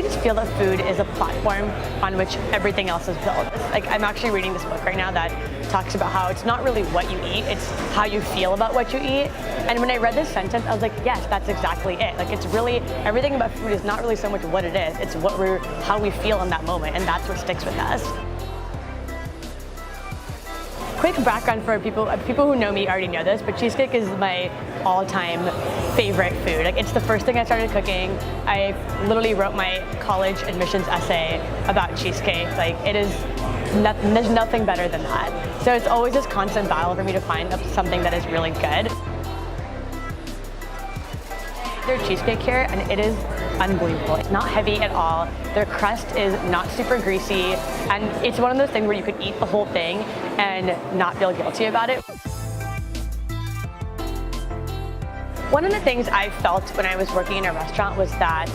really just feel that food is a platform on which everything else is built. Like, I'm actually reading this book right now that talks about how it's not really what you eat, it's how you feel about what you eat. And when I read this sentence, I was like, yes, that's exactly it. Like, it's really, everything about food is not really so much what it is, it's how we feel in that moment, and that's what sticks with us. Quick background for people who know me already know this, but cheesecake is my all-time favorite food. Like, it's the first thing I started cooking. I literally wrote my college admissions essay about cheesecake. Like, there's nothing better than that. So it's always this constant battle for me to find something that is really good. Their cheesecake here, and it is unbelievable. It's not heavy at all. Their crust is not super greasy, and it's one of those things where you could eat the whole thing and not feel guilty about it. One of the things I felt when I was working in a restaurant was that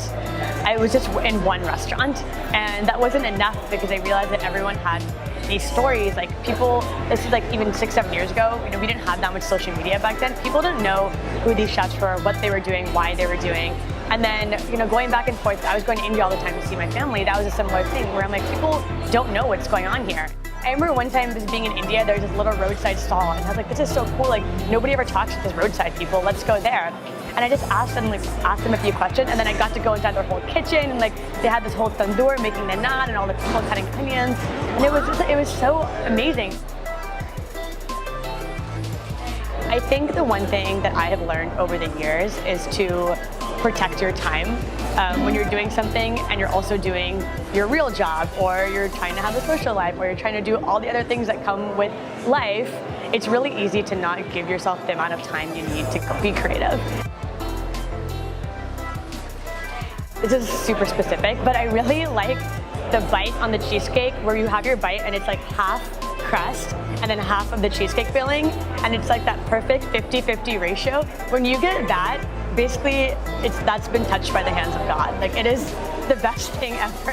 I was just in one restaurant, and that wasn't enough because I realized that everyone had these stories. Like, people, this is like even 6-7 years ago, we didn't have that much social media back then. People didn't know who these chefs were, what they were doing, why they were doing. And then, going back and forth, I was going to India all the time to see my family. That was a similar thing where I'm like, people don't know what's going on here. I remember one time just being in India, there was this little roadside stall, and I was like, this is so cool, like, nobody ever talks to these roadside people, let's go there. And I just asked them a few questions, and then I got to go inside their whole kitchen, and they had this whole tandoor making the naan and all the people cutting onions, and it was so amazing. I think the one thing that I have learned over the years is to protect your time when you're doing something and you're also doing your real job, or you're trying to have a social life, or you're trying to do all the other things that come with life. It's really easy to not give yourself the amount of time you need to be creative. This is super specific, but I really like the bite on the cheesecake where you have your bite and it's like half crust and then half of the cheesecake filling, and it's like that perfect 50-50 ratio. When you get that, basically that's been touched by the hands of God. Like, it is the best thing ever.